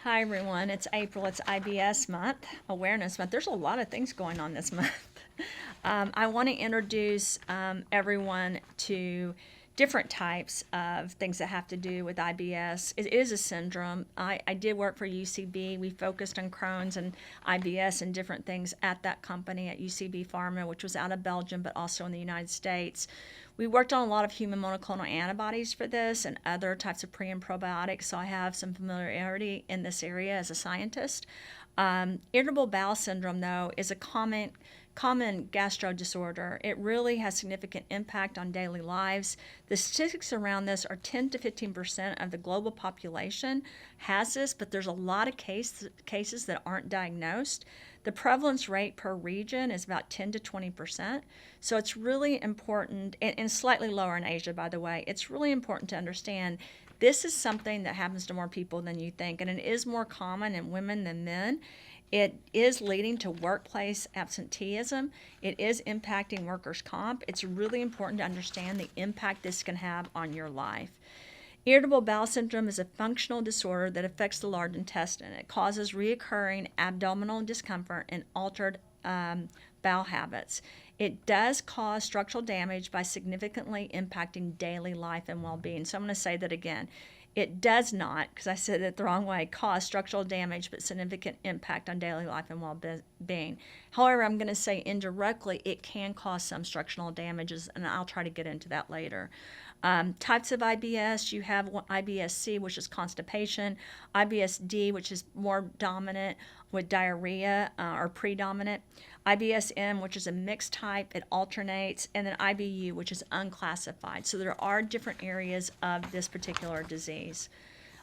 Hi everyone, it's April. It's IBS month, Awareness month. There's a lot of things going on this month. I want to introduce everyone to different types of things that have to do with IBS. It is a syndrome. I did work for UCB. We focused on Crohn's and IBS and different things at that company at UCB Pharma, which was out of Belgium, but also in the United States. We worked on a lot of human monoclonal antibodies for this and other types of pre and probiotics, so I have some familiarity in this area as a scientist. Irritable bowel syndrome, though, is a common gastro disorder. It really has significant impact on daily lives. The statistics around this are 10 to 15% of the global population has this, but there's a lot of cases that aren't diagnosed. The prevalence rate per region is about 10 to 20%. So it's really important, and slightly lower in Asia, by the way. It's really important to understand this is something that happens to more people than you think, and it is more common in women than men. It is leading to workplace absenteeism. It is impacting workers' comp. It's really important to understand the impact this can have on your life. Irritable bowel syndrome is a functional disorder that affects the large intestine. It causes recurring abdominal discomfort and altered bowel habits. It does cause structural damage by significantly impacting daily life and well-being. So I'm going to say that again. It does not, because I said it the wrong way, cause structural damage, but significant impact on daily life and well-being. However, I'm going to say indirectly, it can cause some structural damages, and I'll try to get into that later. Types of IBS, you have IBS-C, which is constipation, IBS-D, which is more dominant with diarrhea or predominant, IBS-M, which is a mixed type, it alternates, and then IBU, which is unclassified. So there are different areas of this particular disease.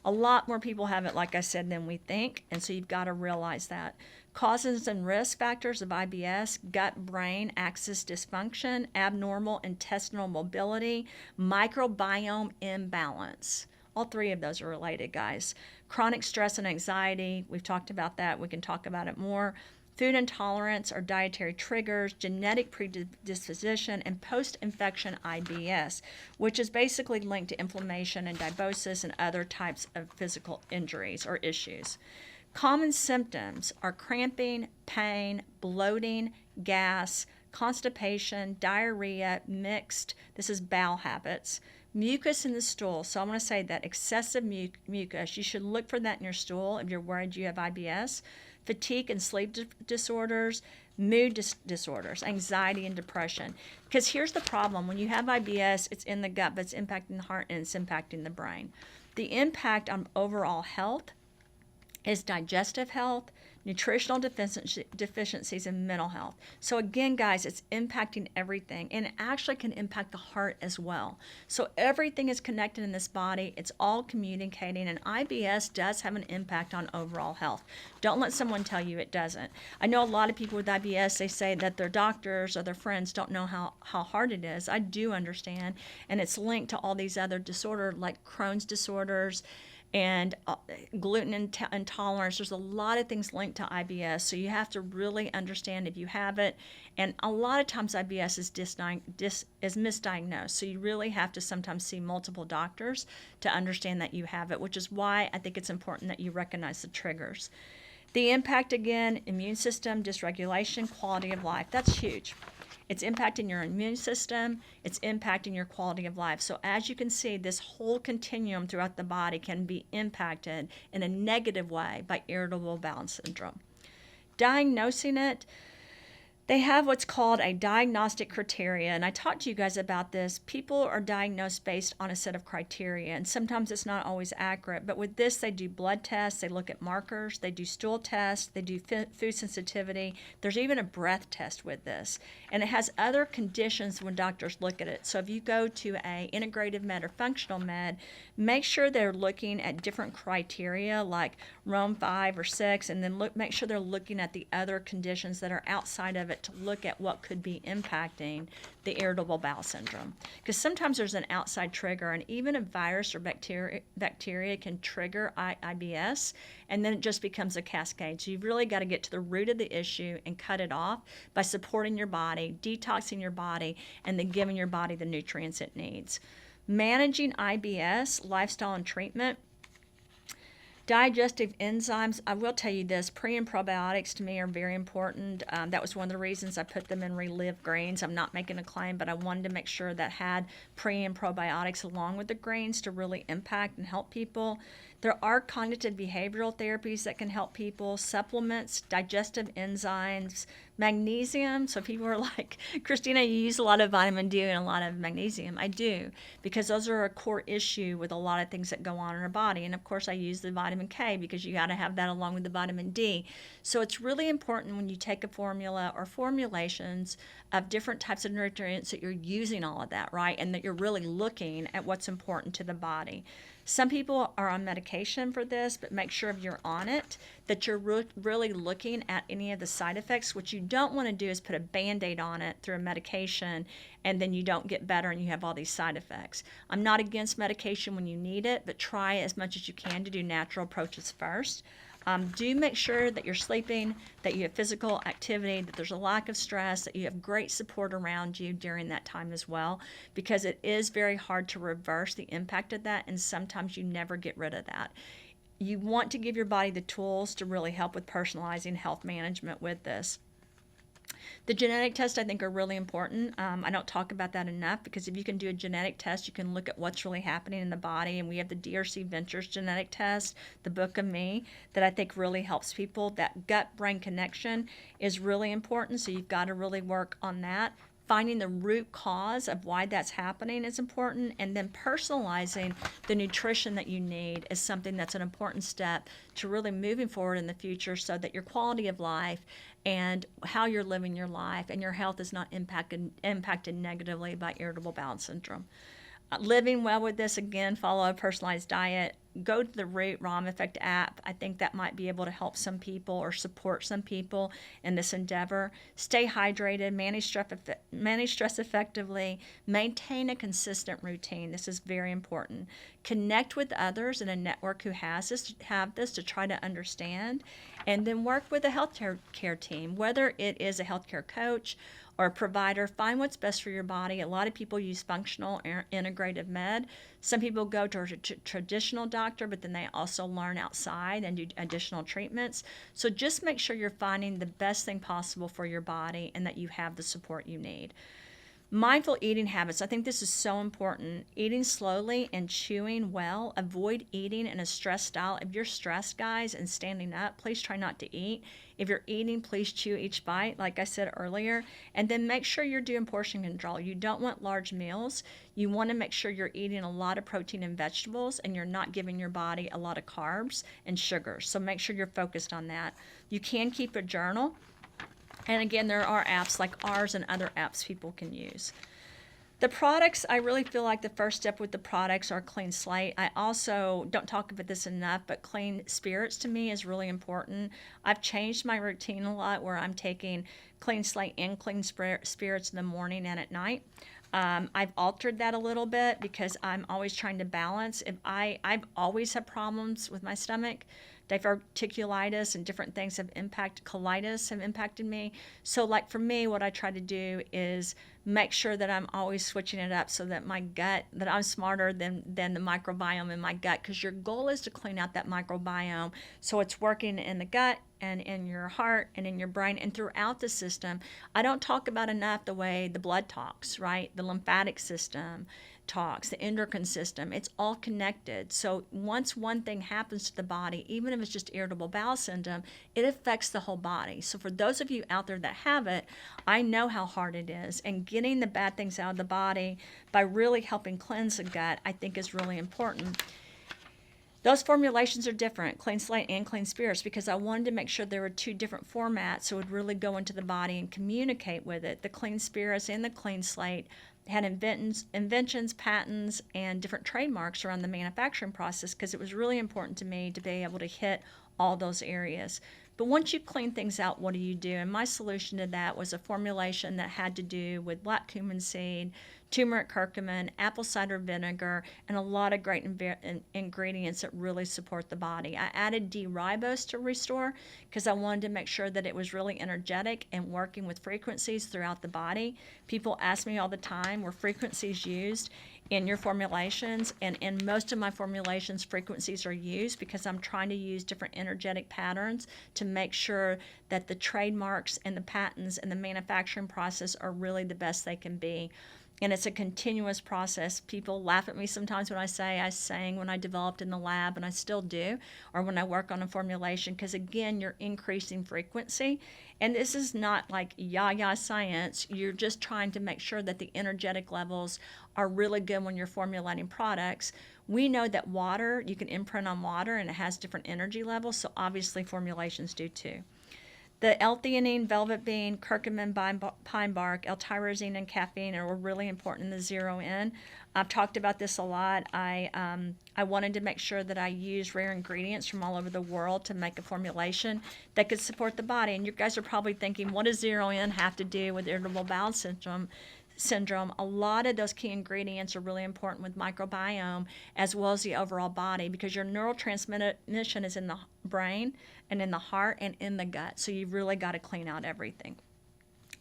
A lot more people have it, like I said, than we think, and so you've got to realize that. Causes and risk factors of IBS: gut-brain axis dysfunction, abnormal intestinal mobility, microbiome imbalance. All three of those are related, guys. Chronic stress and anxiety, we've talked about that. We can talk about it more. Food intolerance or dietary triggers, genetic predisposition, and post-infection IBS, which is basically linked to inflammation and dysbiosis and other types of physical injuries or issues. Common symptoms are cramping, pain, bloating, gas, constipation, diarrhea, mixed, this is bowel habits, mucus in the stool. So I'm going to say that excessive mucus, you should look for that in your stool if you're worried you have IBS. Fatigue and sleep disorders, mood disorders, anxiety and depression. Because here's the problem. When you have IBS, it's in the gut, but it's impacting the heart and it's impacting the brain. The impact on overall health is digestive health, nutritional deficiencies, and mental health. So again, guys, it's impacting everything, and it actually can impact the heart as well. So everything is connected in this body. It's all communicating, and IBS does have an impact on overall health. Don't let someone tell you it doesn't. I know a lot of people with IBS, they say that their doctors or their friends don't know how hard it is. I do understand, and it's linked to all these other disorders like Crohn's disorders, and gluten intolerance. There's a lot of things linked to IBS, so you have to really understand if you have it. And a lot of times IBS is misdiagnosed, so you really have to sometimes see multiple doctors to understand that you have it, which is why I think it's important that you recognize the triggers. The impact, again, immune system, dysregulation, quality of life. That's huge. It's impacting your immune system. It's impacting your quality of life. So as you can see, this whole continuum throughout the body can be impacted in a negative way by irritable bowel syndrome. Diagnosing it, they have what's called a diagnostic criteria, and I talked to you guys about this. People are diagnosed based on a set of criteria, and sometimes it's not always accurate, but with this, they do blood tests, they look at markers, they do stool tests, they do food sensitivity. There's even a breath test with this, and it has other conditions when doctors look at it. So if you go to a integrative med or functional med, make sure they're looking at different criteria like Rome 5 or 6, and then make sure they're looking at the other conditions that are outside of it to look at what could be impacting the irritable bowel syndrome. Because sometimes there's an outside trigger, and even a virus or bacteria can trigger IBS, and then it just becomes a cascade. So you've really got to get to the root of the issue and cut it off by supporting your body, detoxing your body, and then giving your body the nutrients it needs. Managing IBS, lifestyle and treatment. Digestive enzymes, I will tell you this, pre and probiotics to me are very important. That was one of the reasons I put them in ReLive Greens. I'm not making a claim, but I wanted to make sure that had pre and probiotics along with the greens to really impact and help people. There are cognitive behavioral therapies that can help people, supplements, digestive enzymes, magnesium. So people are like, Christina, you use a lot of vitamin D and a lot of magnesium. I do, because those are a core issue with a lot of things that go on in our body. And of course, I use the vitamin K because you got to have that along with the vitamin D. So it's really important when you take a formula or formulations of different types of nutrients that you're using all of that, right? And that you're really looking at what's important to the body. Some people are on medication for this, but make sure if you're on it that you're really looking at any of the side effects. What you don't want to do is put a Band-Aid on it through a medication and then you don't get better and you have all these side effects. I'm not against medication when you need it, but try as much as you can to do natural approaches first. Do make sure that you're sleeping, that you have physical activity, that there's a lack of stress, that you have great support around you during that time as well, because it is very hard to reverse the impact of that, and sometimes you never get rid of that. You want to give your body the tools to really help with personalizing health management with this. The genetic tests, I think, are really important. I don't talk about that enough because if you can do a genetic test, you can look at what's really happening in the body. And we have the DRC Ventures genetic test, the Book of Me, that I think really helps people. That gut-brain connection is really important, so you've got to really work on that. Finding the root cause of why that's happening is important, and then personalizing the nutrition that you need is something that's an important step to really moving forward in the future so that your quality of life and how you're living your life and your health is not impacted negatively by irritable bowel syndrome. Living well with this, again, follow a personalized diet. Go to the Root Rahm Effect app. I think that might be able to help some people or support some people in this endeavor. Stay hydrated, manage stress effectively, maintain a consistent routine. This is very important. Connect with others in a network who have this to try to understand, and then work with a healthcare team, whether it is a healthcare coach or a provider. Find what's best for your body. A lot of people use functional or integrative med. Some people go to a traditional doctor, but then they also learn outside and do additional treatments. So just make sure you're finding the best thing possible for your body and that you have the support you need. Mindful eating habits. I think this is so important. Eating slowly and chewing well. Avoid eating in a stressed style. If you're stressed, guys, and standing up, please try not to eat. If you're eating, please chew each bite, like I said earlier. And then make sure you're doing portion control. You don't want large meals. You want to make sure you're eating a lot of protein and vegetables, and you're not giving your body a lot of carbs and sugars. So make sure you're focused on that. You can keep a journal. And again, there are apps like ours and other apps people can use. The products, I really feel like the first step with the products are clean slate. I also don't talk about this enough, but clean spirits to me is really important. I've changed my routine a lot where I'm taking clean slate and clean spirits in the morning and at night. I've altered that a little bit because I'm always trying to balance. I've always had problems with my stomach. Diverticulitis and different things colitis have impacted me. So like for me, what I try to do is make sure that I'm always switching it up so that my gut, that I'm smarter than the microbiome in my gut, because your goal is to clean out that microbiome so it's working in the gut and in your heart and in your brain and throughout the system. I don't talk about enough the way the blood talks, right? The lymphatic system talks, the endocrine system, it's all connected. So once one thing happens to the body, even if it's just irritable bowel syndrome, it affects the whole body. So for those of you out there that have it, I know how hard it is, and getting the bad things out of the body by really helping cleanse the gut, I think is really important. Those formulations are different, clean slate and clean spirits, because I wanted to make sure there were two different formats so it would really go into the body and communicate with it. The clean spirits and the clean slate had inventions, patents, and different trademarks around the manufacturing process, because it was really important to me to be able to hit all those areas. But once you clean things out, what do you do? And my solution to that was a formulation that had to do with black cumin seed, turmeric curcumin, apple cider vinegar, and a lot of great ingredients that really support the body. I added D-ribose to Restore because I wanted to make sure that it was really energetic and working with frequencies throughout the body. People ask me all the time, were frequencies used? in your formulations, and in most of my formulations, frequencies are used because I'm trying to use different energetic patterns to make sure that the trademarks and the patents and the manufacturing process are really the best they can be. And it's a continuous process. People laugh at me sometimes when I say I sang when I developed in the lab, and I still do, or when I work on a formulation, because again, you're increasing frequency. And this is not like yah-yah science. You're just trying to make sure that the energetic levels are really good when you're formulating products. We know that water, you can imprint on water, and it has different energy levels, so obviously formulations do too. The L-theanine, velvet bean, curcumin, pine bark, L-tyrosine, and caffeine are really important in the zero-in. I've talked about this a lot. I wanted to make sure that I use rare ingredients from all over the world to make a formulation that could support the body. And you guys are probably thinking, what does zero-in have to do with irritable bowel syndrome? A lot of those key ingredients are really important with microbiome as well as the overall body, because your neurotransmission is in the brain and in the heart and in the gut. So you've really got to clean out everything.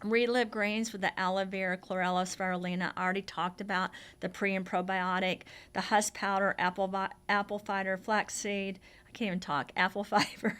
ReLive Greens with the aloe vera, chlorella, spirulina. I already talked about the pre and probiotic, the husk powder, apple cider, flaxseed. I can't even talk. Apple fiber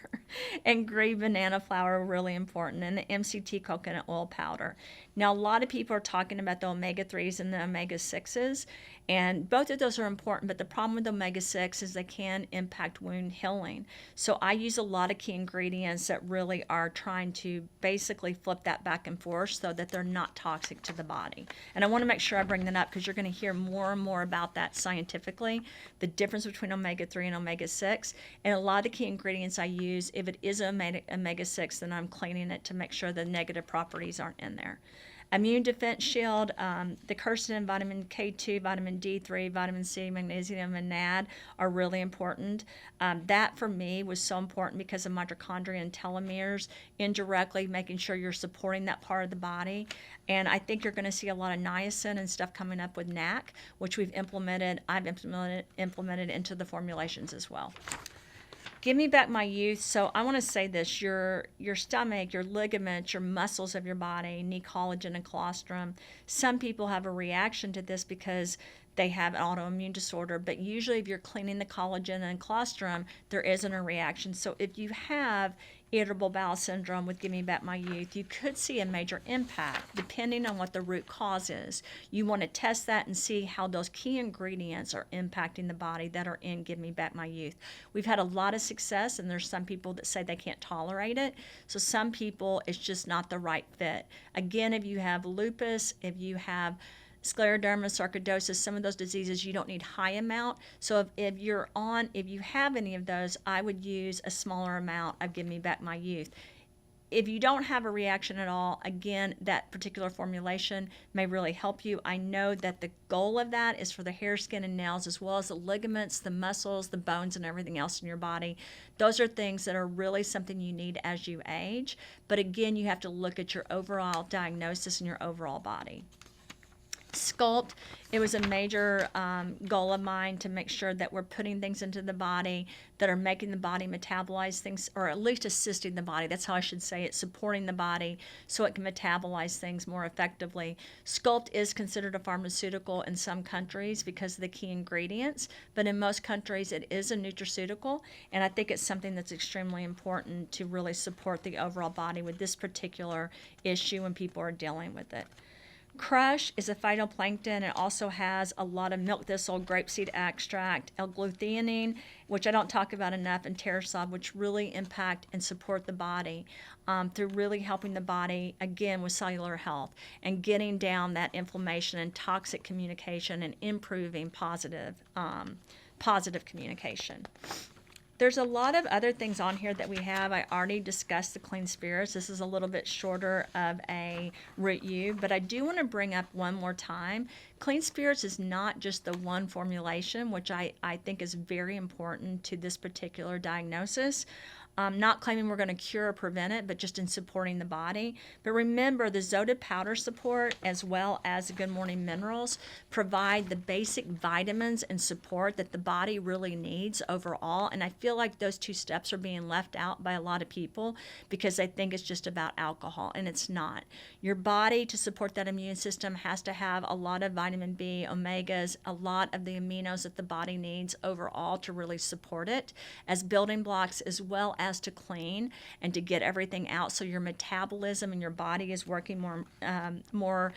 and green banana flour are really important, and the MCT coconut oil powder. Now, a lot of people are talking about the omega-3s and the omega-6s, and both of those are important, but the problem with omega-6 is they can impact wound healing. So I use a lot of key ingredients that really are trying to basically flip that back and forth so that they're not toxic to the body. And I want to make sure I bring that up because you're going to hear more and more about that scientifically, the difference between omega-3 and omega-6. And a lot of the key ingredients I use, if it is omega-6, then I'm cleaning it to make sure the negative properties aren't in there. Immune defense shield, the quercetin, vitamin K2, vitamin D3, vitamin C, magnesium, and NAD are really important. That for me was so important because of mitochondria and telomeres, indirectly making sure you're supporting that part of the body. And I think you're going to see a lot of niacin and stuff coming up with NAC, which I've implemented into the formulations as well. Give me back my youth. So I want to say this, your stomach, your ligaments, your muscles of your body need collagen and colostrum. Some people have a reaction to this because they have an autoimmune disorder, but usually if you're cleaning the collagen and colostrum, there isn't a reaction. So if you have irritable bowel syndrome with Give Me Back My Youth, you could see a major impact depending on what the root cause is. You want to test that and see how those key ingredients are impacting the body that are in Give Me Back My Youth. We've had a lot of success, and there's some people that say they can't tolerate it. So some people, it's just not the right fit. Again, if you have lupus, if you have scleroderma, sarcoidosis, some of those diseases, you don't need high amount. So if you have any of those, I would use a smaller amount of Give Me Back My Youth. If you don't have a reaction at all, again, that particular formulation may really help you. I know that the goal of that is for the hair, skin, and nails, as well as the ligaments, the muscles, the bones, and everything else in your body. Those are things that are really something you need as you age. But again, you have to look at your overall diagnosis and your overall body. Sculpt, it was a major goal of mine to make sure that we're putting things into the body that are making the body metabolize things, or at least assisting the body. That's how I should say it, supporting the body so it can metabolize things more effectively. Sculpt is considered a pharmaceutical in some countries because of the key ingredients, but in most countries it is a nutraceutical, and I think it's something that's extremely important to really support the overall body with this particular issue when people are dealing with it. Crush is a phytoplankton. It also has a lot of milk thistle, grapeseed extract, L-glutheanine, which I don't talk about enough, and pterosaub, which really impact and support the body through really helping the body, again, with cellular health and getting down that inflammation and toxic communication and improving positive communication. There's a lot of other things on here that we have. I already discussed the clean spirits. This is a little bit shorter of a review, but I do want to bring up one more time. Clean spirits is not just the one formulation, which I think is very important to this particular diagnosis. Not claiming we're going to cure or prevent it, but just in supporting the body. But remember, the Xoted powder support, as well as the Good Morning Minerals, provide the basic vitamins and support that the body really needs overall. And I feel like those two steps are being left out by a lot of people because they think it's just about alcohol, and it's not. Your body, to support that immune system, has to have a lot of vitamin B, omegas, a lot of the aminos that the body needs overall to really support it as building blocks, as well as to clean and to get everything out so your metabolism and your body is working more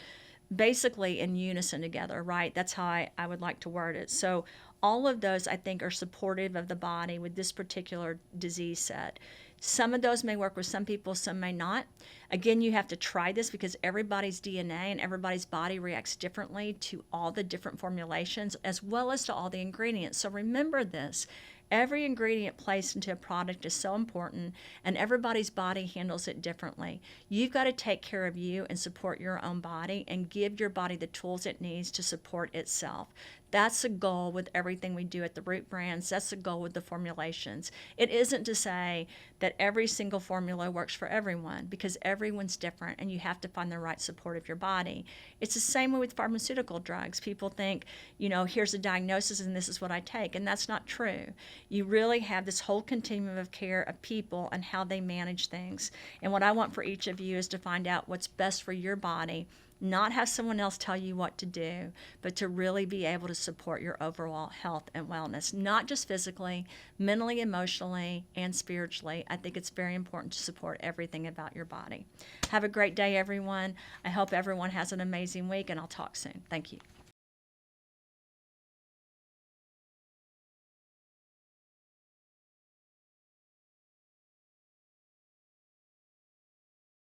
basically in unison together, right? That's how I would like to word it. So all of those, I think, are supportive of the body with this particular disease set. Some of those may work with some people, some may not. Again, you have to try this because everybody's DNA and everybody's body reacts differently to all the different formulations as well as to all the ingredients. So remember this. Every ingredient placed into a product is so important, and everybody's body handles it differently. You've got to take care of you and support your own body and give your body the tools it needs to support itself. That's the goal with everything we do at the Root Brands. That's the goal with the formulations. It isn't to say that every single formula works for everyone, because everyone's different and you have to find the right support of your body. It's the same way with pharmaceutical drugs. People think, here's a diagnosis and this is what I take, and that's not true. You really have this whole continuum of care of people and how they manage things. And what I want for each of you is to find out what's best for your body, not have someone else tell you what to do, but to really be able to support your overall health and wellness, not just physically, mentally, emotionally, and spiritually. I think it's very important to support everything about your body. Have a great day, everyone. I hope everyone has an amazing week, and I'll talk soon. Thank you.